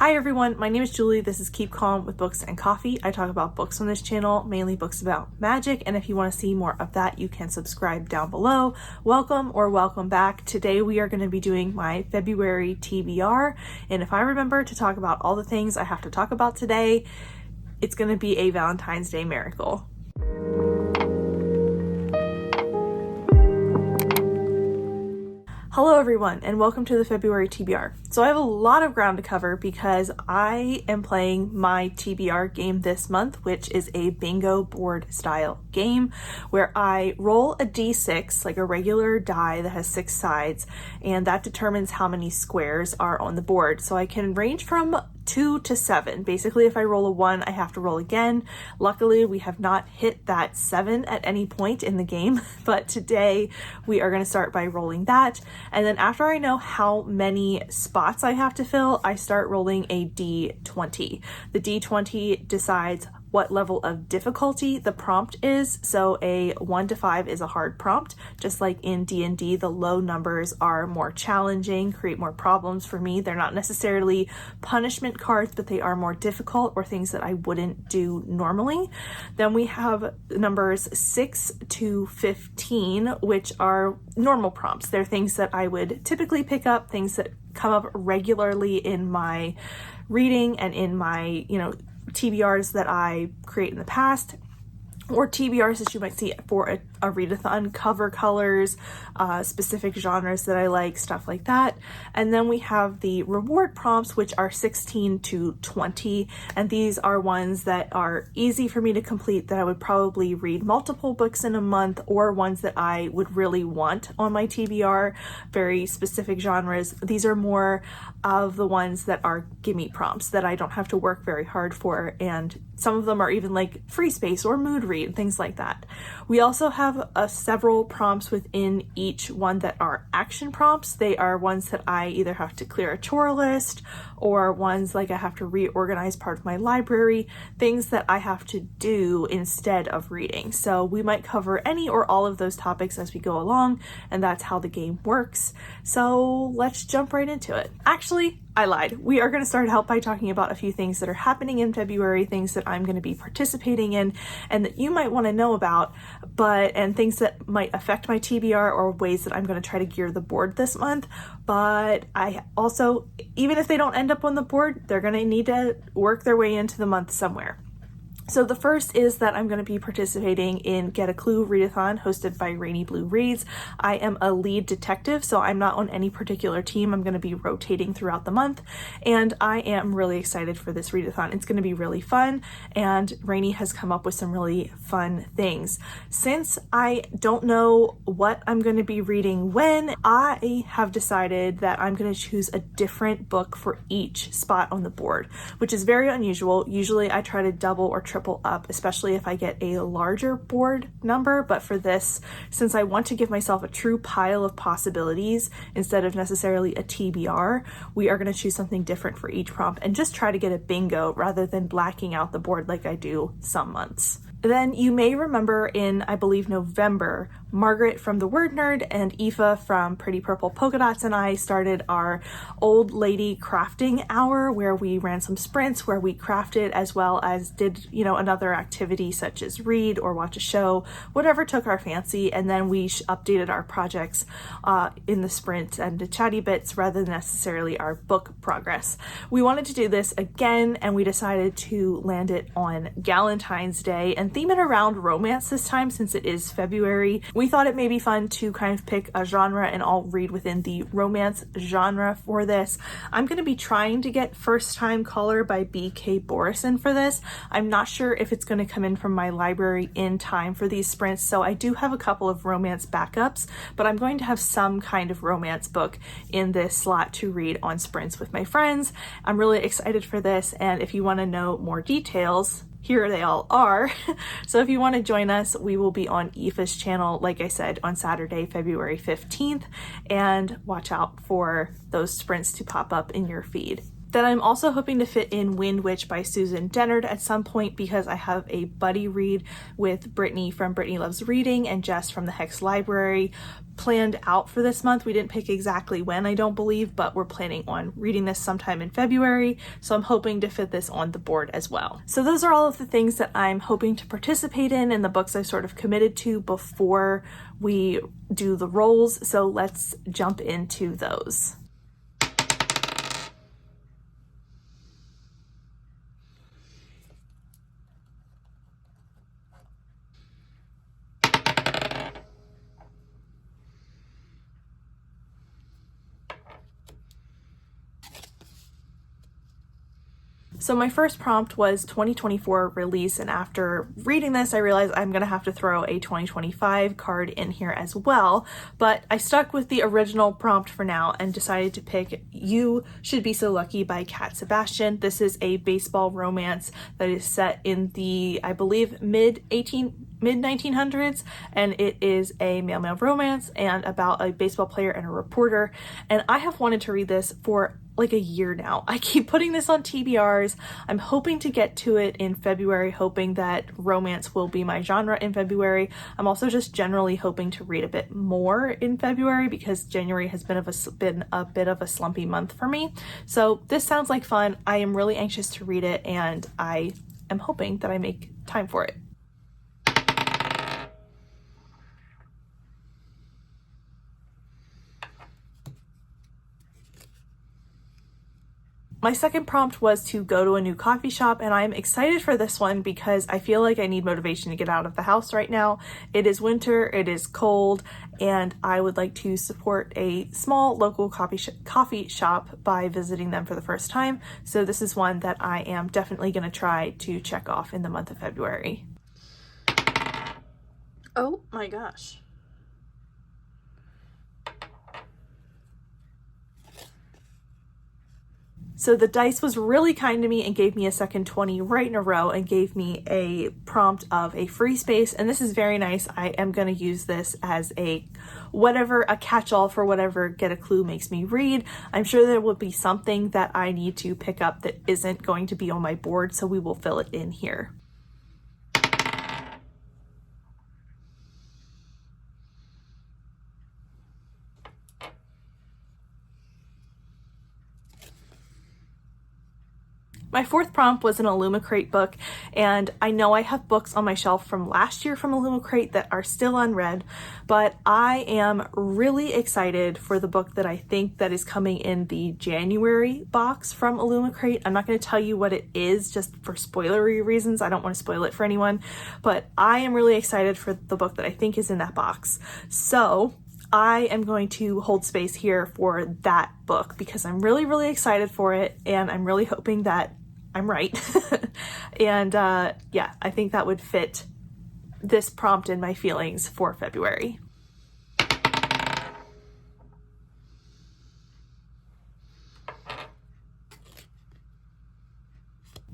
Hi everyone, my name is Julie. This is Keep Calm with Books and Coffee. I talk about books on this channel, mainly books about magic, and if you want to see more of that, you can subscribe down below. Welcome or welcome back. Today we are going to be doing my February TBR, and if I remember to talk about all the things I have to talk about today, it's going to be a Valentine's Day miracle. Hello everyone and welcome to the February TBR. So I have a lot of ground to cover because I am playing my TBR game this month, which is a bingo board style game where I roll a d6, like a regular die that has 6 sides, and that determines how many squares are on the board. So I can range from 2 to 7. Basically, if I roll a 1, I have to roll again. Luckily, we have not hit that 7 at any point in the game, but today we are going to start by rolling that. And then after I know how many spots I have to fill, I start rolling a d20. The d20 decides what level of difficulty the prompt is. So a 1 to 5 is a hard prompt. Just like in D&D, the low numbers are more challenging, create more problems for me. They're not necessarily punishment cards, but they are more difficult or things that I wouldn't do normally. Then we have numbers 6 to 15, which are normal prompts. They're things that I would typically pick up, things that come up regularly in my reading and in my, TBRs that I create in the past, or TBRs that you might see for a readathon, cover colors, specific genres that I like, stuff like that. And then we have the reward prompts, which are 16 to 20. And these are ones that are easy for me to complete, that I would probably read multiple books in a month, or ones that I would really want on my TBR, very specific genres. These are more of the ones that are gimme prompts that I don't have to work very hard for. And some of them are even like free space or mood read, things like that. We also have several prompts within each one that are action prompts. They are ones that I either have to clear a chore list, or ones like I have to reorganize part of my library, things that I have to do instead of reading. So we might cover any or all of those topics as we go along, and that's how the game works. So let's jump right into it. Actually, I lied. We are going to start out by talking about a few things that are happening in February, things that I'm going to be participating in and that you might want to know about, and things that might affect my TBR or ways that I'm going to try to gear the board this month. But I also, even if they don't end up on the board, they're going to need to work their way into the month somewhere. So the first is that I'm going to be participating in Get a Clue Readathon hosted by Rainy Blue Reads. I am a lead detective, so I'm not on any particular team. I'm going to be rotating throughout the month, and I am really excited for this readathon. It's going to be really fun, and Rainy has come up with some really fun things. Since I don't know what I'm going to be reading when, I have decided that I'm going to choose a different book for each spot on the board, which is very unusual. Usually I try to double or triple up, especially if I get a larger board number. But for this, since I want to give myself a true pile of possibilities instead of necessarily a TBR, we are going to choose something different for each prompt and just try to get a bingo rather than blacking out the board like I do some months. Then you may remember in, I believe, November, Margaret from The Word Nerd and Aoife from Pretty Purple Polka Dots and I started our old lady crafting hour, where we ran some sprints where we crafted as well as did, another activity such as read or watch a show, whatever took our fancy. And then we updated our projects in the sprint and the chatty bits rather than necessarily our book progress. We wanted to do this again, and we decided to land it on Galentine's Day and theme it around romance this time since it is February. We thought it may be fun to kind of pick a genre and all read within the romance genre for this. I'm going to be trying to get First Time Caller by B.K. Borison for this. I'm not sure if it's going to come in from my library in time for these sprints, so I do have a couple of romance backups, but I'm going to have some kind of romance book in this slot to read on sprints with my friends. I'm really excited for this, and if you want to know more details, here they all are. So if you want to join us, we will be on Aoife's channel, like I said, on Saturday, February 15th, and watch out for those sprints to pop up in your feed. Then I'm also hoping to fit in Wind Witch by Susan Dennard at some point because I have a buddy read with Brittany from Brittany Loves Reading and Jess from the Hex Library planned out for this month. We didn't pick exactly when, I don't believe, but we're planning on reading this sometime in February, so I'm hoping to fit this on the board as well. So those are all of the things that I'm hoping to participate in and the books I sort of committed to before we do the rolls, so let's jump into those. So my first prompt was 2024 release, and after reading this, I realized I'm gonna have to throw a 2025 card in here as well, but I stuck with the original prompt for now and decided to pick You Should Be So Lucky by Cat Sebastian. This is a baseball romance that is set in the, I believe, mid-1900s, and it is a male-male romance and about a baseball player and a reporter, and I have wanted to read this for like a year now. I keep putting this on TBRs. I'm hoping to get to it in February, hoping that romance will be my genre in February. I'm also just generally hoping to read a bit more in February because January has been a bit of a slumpy month for me. So this sounds like fun. I am really anxious to read it, and I am hoping that I make time for it. My second prompt was to go to a new coffee shop, and I'm excited for this one because I feel like I need motivation to get out of the house right now. It is winter, it is cold, and I would like to support a small local coffee shop by visiting them for the first time. So this is one that I am definitely going to try to check off in the month of February. Oh my gosh. So the dice was really kind to me and gave me a second 20 right in a row and gave me a prompt of a free space. And this is very nice. I am going to use this as a catch-all for whatever Get a Clue makes me read. I'm sure there will be something that I need to pick up that isn't going to be on my board, so we will fill it in here. My fourth prompt was an Illumicrate book, and I know I have books on my shelf from last year from Illumicrate that are still unread, but I am really excited for the book that I think that is coming in the January box from Illumicrate. I'm not going to tell you what it is just for spoilery reasons. I don't want to spoil it for anyone, but I am really excited for the book that I think is in that box. So I am going to hold space here for that book because I'm really, really excited for it, and I'm really hoping that I'm right. And yeah, I think that would fit this prompt in my feelings for February.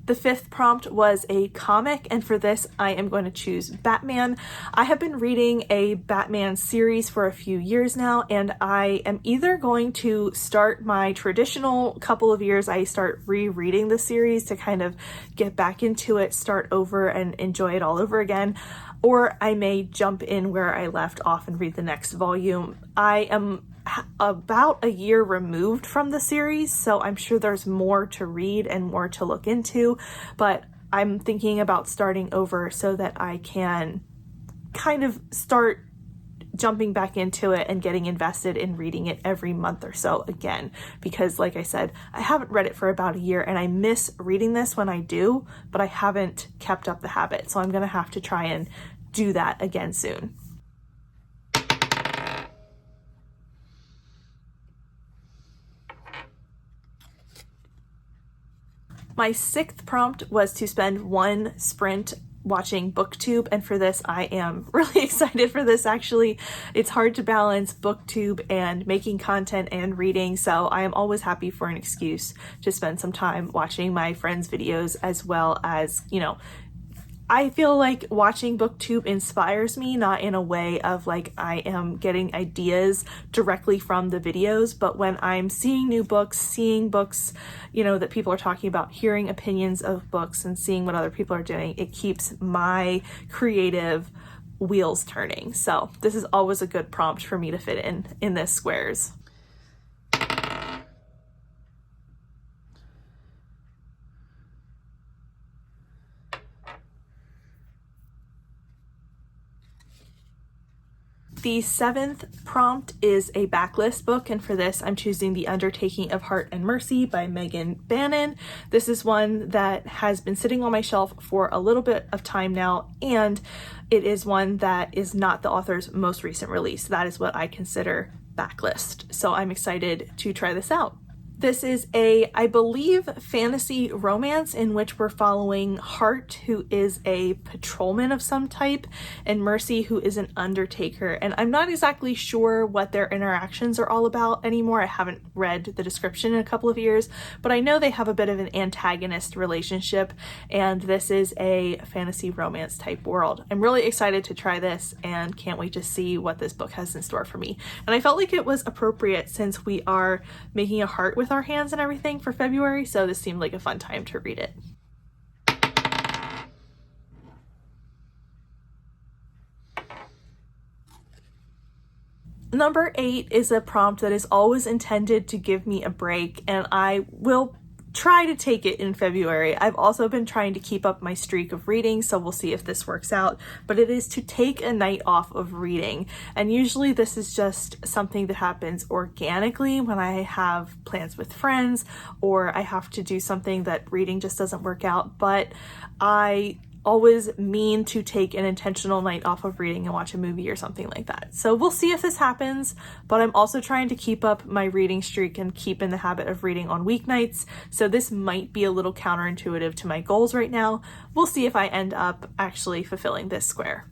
The fifth prompt was a comic, and for this I am going to choose Batman. I have been reading a Batman series for a few years now, and I am either going to start my traditional couple of years, I start rereading the series to kind of get back into it, start over and enjoy it all over again, or I may jump in where I left off and read the next volume. I am about a year removed from the series, so I'm sure there's more to read and more to look into, but I'm thinking about starting over so that I can kind of start jumping back into it and getting invested in reading it every month or so again, because like I said, I haven't read it for about a year and I miss reading this when I do, but I haven't kept up the habit, so I'm gonna have to try and do that again soon. My sixth prompt was to spend one sprint watching BookTube, and for this I am really excited for this actually. It's hard to balance BookTube and making content and reading, so I am always happy for an excuse to spend some time watching my friends' videos as well as, you know, I feel like watching BookTube inspires me, not in a way of like I am getting ideas directly from the videos, but when I'm seeing new books, seeing books, you know, that people are talking about, hearing opinions of books and seeing what other people are doing, it keeps my creative wheels turning. So this is always a good prompt for me to fit in this squares. The 7th prompt is a backlist book, and for this I'm choosing The Undertaking of Heart and Mercy by Megan Bannon. This is one that has been sitting on my shelf for a little bit of time now, and it is one that is not the author's most recent release. That is what I consider backlist. So I'm excited to try this out. This is a, I believe, fantasy romance in which we're following Hart, who is a patrolman of some type, and Mercy, who is an undertaker. And I'm not exactly sure what their interactions are all about anymore. I haven't read the description in a couple of years, but I know they have a bit of an antagonist relationship, and this is a fantasy romance type world. I'm really excited to try this and can't wait to see what this book has in store for me. And I felt like it was appropriate since we are making a heart with our hands and everything for February, so this seemed like a fun time to read it. Number 8 is a prompt that is always intended to give me a break, and I will try to take it in February. I've also been trying to keep up my streak of reading, so we'll see if this works out, but it is to take a night off of reading. And usually this is just something that happens organically when I have plans with friends or I have to do something that reading just doesn't work out, but I always mean to take an intentional night off of reading and watch a movie or something like that. So we'll see if this happens, but I'm also trying to keep up my reading streak and keep in the habit of reading on weeknights. So this might be a little counterintuitive to my goals right now. We'll see if I end up actually fulfilling this square.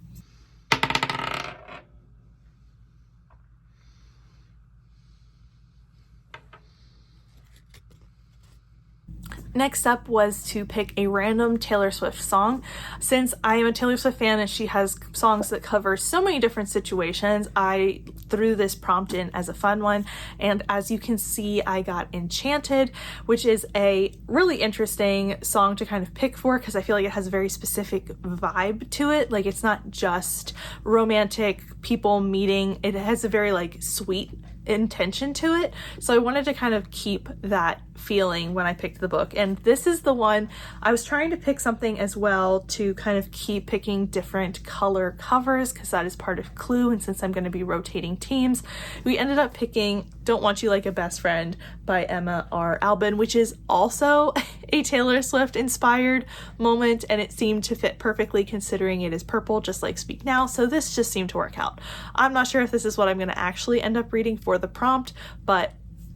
Next up was to pick a random Taylor Swift song. Since I am a Taylor Swift fan and she has songs that cover so many different situations, I threw this prompt in as a fun one. And as you can see, I got Enchanted, which is a really interesting song to kind of pick for because I feel like it has a very specific vibe to it. Like, it's not just romantic people meeting. It has a very like sweet intention to it, so I wanted to kind of keep that feeling when I picked the book. And this is the one I was trying to pick something as well to kind of keep picking different color covers because that is part of Clue, and since I'm going to be rotating teams, we ended up picking Don't Want You Like a Best Friend by Emma R. Albin, which is also a Taylor Swift inspired moment, and it seemed to fit perfectly considering it is purple just like Speak Now, so this just seemed to work out. I'm not sure if this is what I'm going to actually end up reading for the prompt, but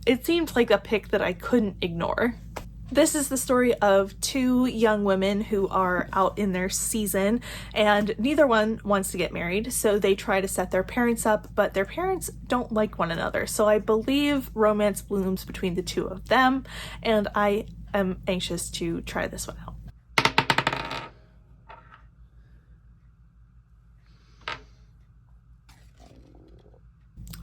it seemed like a pick that I couldn't ignore. This is the story of two young women who are out in their season and neither one wants to get married, so they try to set their parents up, but their parents don't like one another. So I believe romance blooms between the two of them, and I am anxious to try this one out.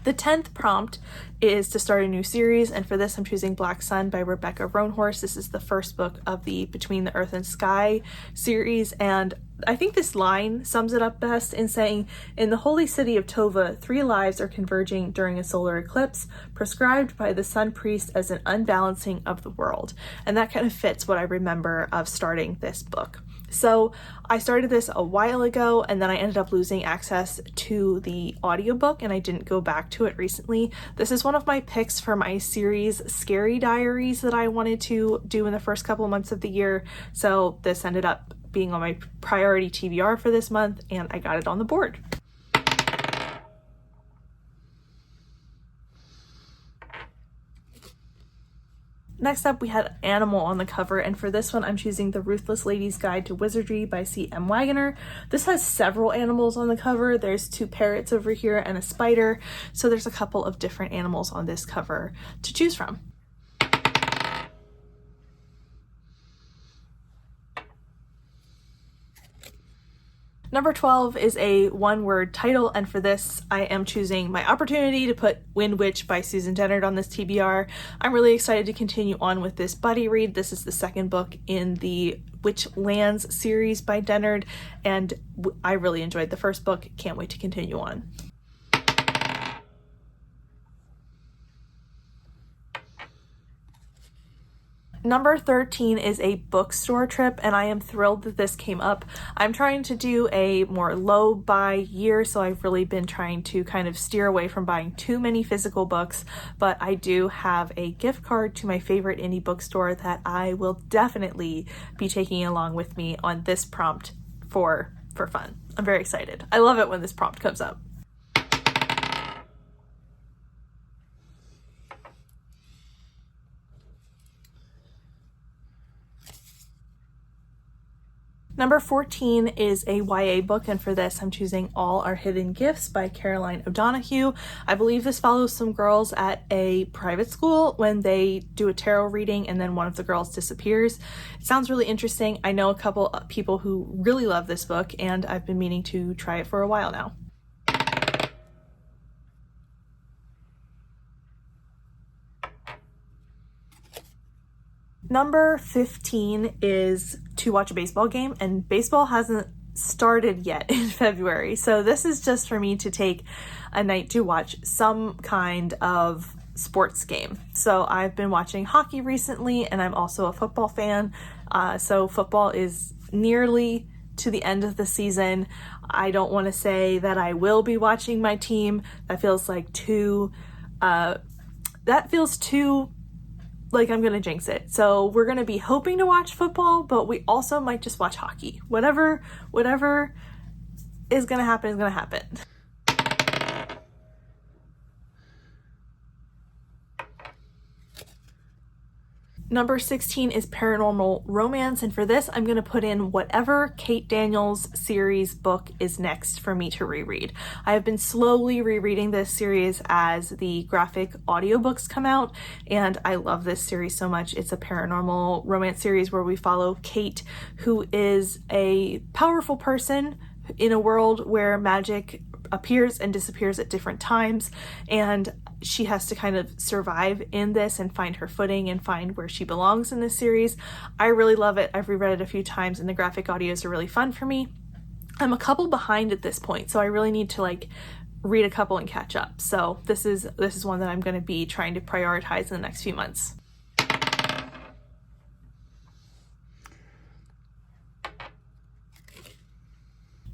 The 10th prompt is to start a new series, and for this I'm choosing Black Sun by Rebecca Roanhorse. This is the first book of the Between the Earth and Sky series, and I think this line sums it up best in saying, in the holy city of Tova, 3 lives are converging during a solar eclipse, prescribed by the sun priest as an unbalancing of the world. And that kind of fits what I remember of starting this book. So I started this a while ago, and then I ended up losing access to the audiobook and I didn't go back to it recently. This is one of my picks for my series Scary Diaries that I wanted to do in the first couple of months of the year. So this ended up being on my priority TBR for this month, and I got it on the board. Next up, we had Animal on the cover, and for this one, I'm choosing The Ruthless Lady's Guide to Wizardry by C.M. Wagoner. This has several animals on the cover. There's 2 parrots over here and a spider, so there's a couple of different animals on this cover to choose from. Number 12 is a one-word title, and for this I am choosing My Opportunity to put Wind Witch by Susan Dennard on this TBR. I'm really excited to continue on with this buddy read. This is the second book in the Witch Lands series by Dennard, and I really enjoyed the first book. Can't wait to continue on. Number 13 is a bookstore trip, and I am thrilled that this came up. I'm trying to do a more low buy year, so I've really been trying to kind of steer away from buying too many physical books, but I do have a gift card to my favorite indie bookstore that I will definitely be taking along with me on this prompt for fun. I'm very excited. I love it when this prompt comes up. Number 14 is a YA book, and for this I'm choosing All Our Hidden Gifts by Caroline O'Donoghue. I believe this follows some girls at a private school when they do a tarot reading and then one of the girls disappears. It sounds really interesting. I know a couple of people who really love this book, and I've been meaning to try it for a while now. Number 15 is To Watch a Baseball Game, and baseball hasn't started yet in February, so this is just for me to take a night to watch some kind of sports game. So I've been watching hockey recently, and I'm also a football fan, so football is nearly to the end of the season. I don't want to say that I will be watching my team. That feels too like I'm gonna jinx it. So we're gonna be hoping to watch football, but we also might just watch hockey. Whatever is gonna happen is gonna happen. Number 16 is Paranormal Romance, and for this I'm going to put in whatever Kate Daniels series book is next for me to reread. I have been slowly rereading this series as the graphic audiobooks come out, and I love this series so much. It's a paranormal romance series where we follow Kate, who is a powerful person in a world where magic appears and disappears at different times, and she has to kind of survive in this and find her footing and find where she belongs in this series. I really love it. I've reread it a few times, and the graphic audios are really fun for me. I'm a couple behind at this point, so I really need to read a couple and catch up. So this is one that I'm going to be trying to prioritize in the next few months.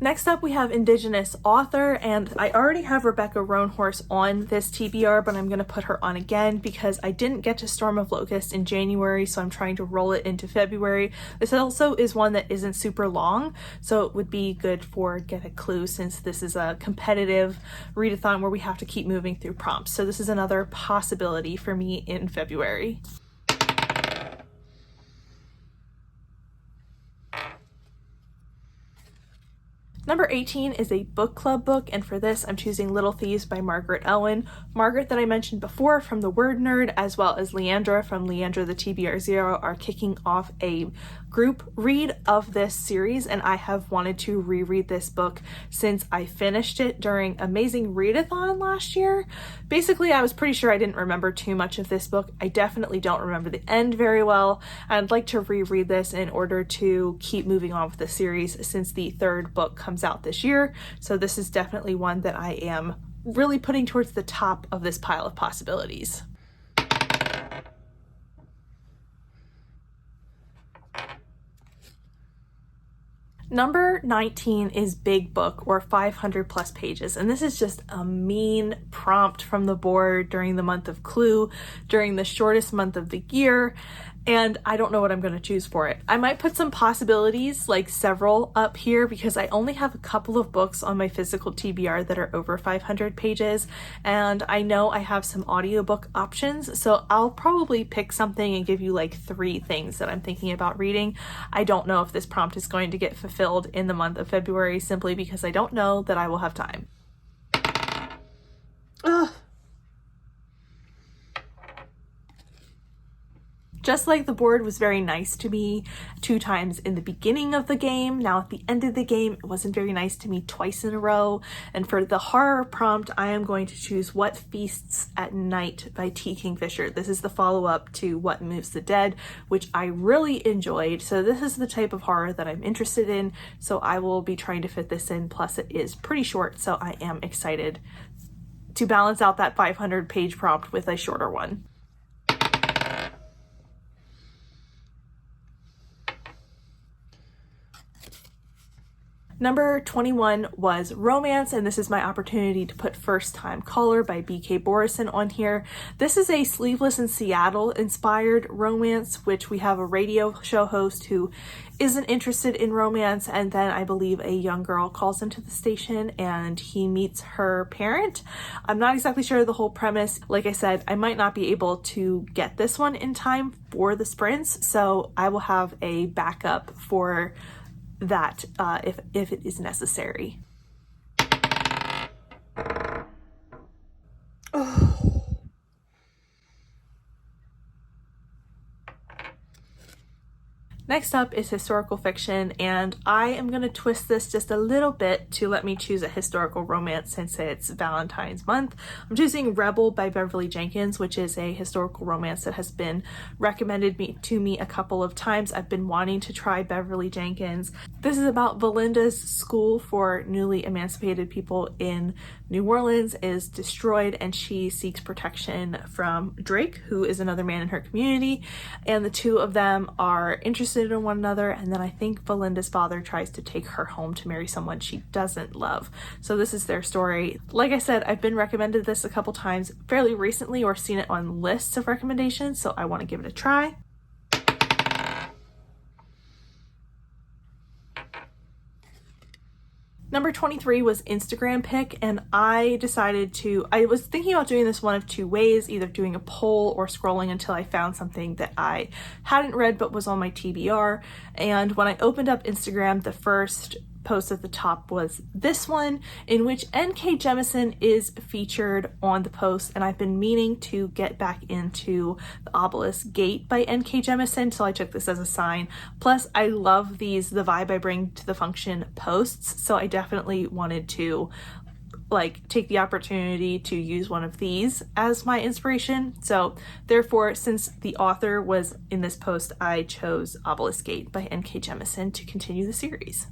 Next up, we have Indigenous author, and I already have Rebecca Roanhorse on this TBR, but I'm going to put her on again because I didn't get to Storm of Locust in January, so I'm trying to roll it into February. This also is one that isn't super long, so it would be good for Get a Clue since this is a competitive readathon where we have to keep moving through prompts. So this is another possibility for me in February. Number 18 is a book club book, and for this I'm choosing Little Thieves by Margaret Owen. Margaret, that I mentioned before from The Word Nerd, as well as Leandra from Leandra the TBR Zero, are kicking off a group read of this series, and I have wanted to reread this book since I finished it during Amazing Readathon last year. Basically, I was pretty sure I didn't remember too much of this book. I definitely don't remember the end very well. I'd like to reread this in order to keep moving on with the series since the third book comes out this year. So this is definitely one that I am really putting towards the top of this pile of possibilities. Number 19 is Big Book, or 500 plus pages, and this is just a mean prompt from the board during the month of Clue, during the shortest month of the year, and I don't know what I'm going to choose for it. I might put some possibilities, several up here, because I only have a couple of books on my physical TBR that are over 500 pages, and I know I have some audiobook options, so I'll probably pick something and give you 3 things that I'm thinking about reading. I don't know if this prompt is going to get fulfilled in the month of February, simply because I don't know that I will have time. Ugh. Just like the board was very nice to me 2 times in the beginning of the game, now at the end of the game, it wasn't very nice to me twice in a row. And for the horror prompt, I am going to choose What Feasts at Night by T. Kingfisher. This is the follow-up to What Moves the Dead, which I really enjoyed. So this is the type of horror that I'm interested in. So I will be trying to fit this in. Plus it is pretty short, so I am excited to balance out that 500-page prompt with a shorter one. Number 21 was romance, and this is my opportunity to put First Time Caller by B.K. Borison on here. This is a Sleepless in Seattle inspired romance, which we have a radio show host who isn't interested in romance, and then I believe a young girl calls into the station and he meets her parent. I'm not exactly sure of the whole premise. Like I said, I might not be able to get this one in time for the sprints, so I will have a backup for that if it is necessary. Next up is historical fiction, and I am going to twist this just a little bit to let me choose a historical romance since it's Valentine's month. I'm choosing Rebel by Beverly Jenkins, which is a historical romance that has been recommended to me a couple of times. I've been wanting to try Beverly Jenkins. This is about Valinda's school for newly emancipated people in New Orleans is destroyed, and she seeks protection from Drake, who is another man in her community, and the two of them are interested in one another, and then I think Valinda's father tries to take her home to marry someone she doesn't love. So this is their story. Like I said, I've been recommended this a couple times fairly recently or seen it on lists of recommendations, so I want to give it a try. Number 23 was Instagram pick, and I was thinking about doing this one of 2 ways, either doing a poll or scrolling until I found something that I hadn't read but was on my TBR. And when I opened up Instagram, the first post at the top was this one, in which N.K. Jemisin is featured on the post, and I've been meaning to get back into The Obelisk Gate by N.K. Jemisin, so I took this as a sign. Plus, I love the vibe I bring to the function posts, so I definitely wanted to take the opportunity to use one of these as my inspiration. So therefore, since the author was in this post, I chose Obelisk Gate by N.K. Jemisin to continue the series.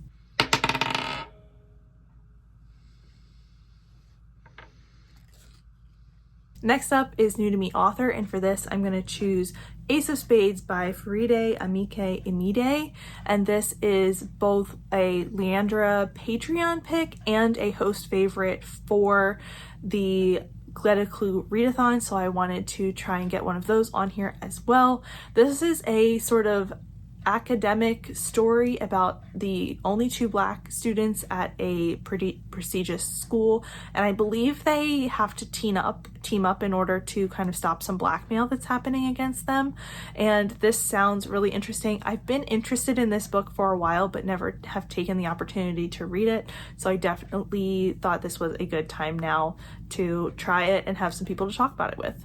Next up is New to Me author, and for this I'm going to choose Ace of Spades by Faride Amike Imide, and this is both a Leandra Patreon pick and a host favorite for the Greta Clue readathon, so I wanted to try and get one of those on here as well. This is a sort of academic story about the only 2 Black students at a pretty prestigious school, and I believe they have to team up in order to kind of stop some blackmail that's happening against them, and this sounds really interesting. I've been interested in this book for a while but never have taken the opportunity to read it, so I definitely thought this was a good time now to try it and have some people to talk about it with.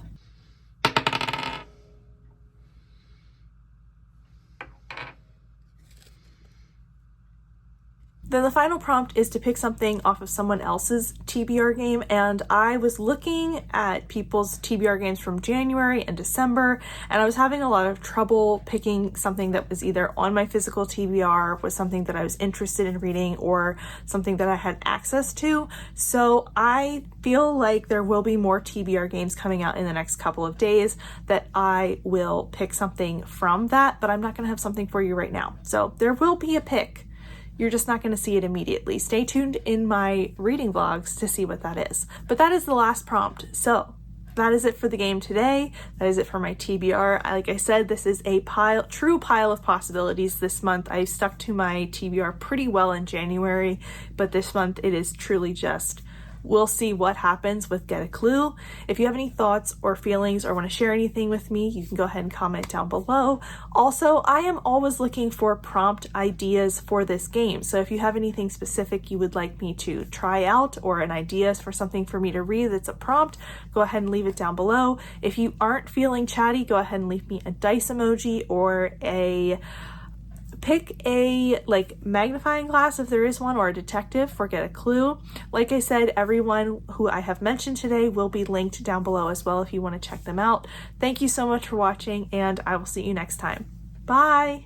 Then the final prompt is to pick something off of someone else's TBR game, and I was looking at people's TBR games from January and December, and I was having a lot of trouble picking something that was either on my physical TBR, was something that I was interested in reading, or something that I had access to. So I feel like there will be more TBR games coming out in the next couple of days that I will pick something from that, but I'm not going to have something for you right now. So there will be a pick. You're just not going to see it immediately. Stay tuned in my reading vlogs to see what that is. But that is the last prompt. So that is it for the game today. That is it for my TBR. Like I said, this is a true pile of possibilities this month. I stuck to my TBR pretty well in January, but this month it is truly just we'll see what happens with Get a Clue. If you have any thoughts or feelings or want to share anything with me, you can go ahead and comment down below. Also, I am always looking for prompt ideas for this game. So if you have anything specific you would like me to try out or an idea for something for me to read that's a prompt, go ahead and leave it down below. If you aren't feeling chatty, go ahead and leave me a dice emoji or pick a magnifying glass if there is one, or a detective for Get a Clue. Like I said, everyone who I have mentioned today will be linked down below as well if you want to check them out. Thank you so much for watching, and I will see you next time. Bye!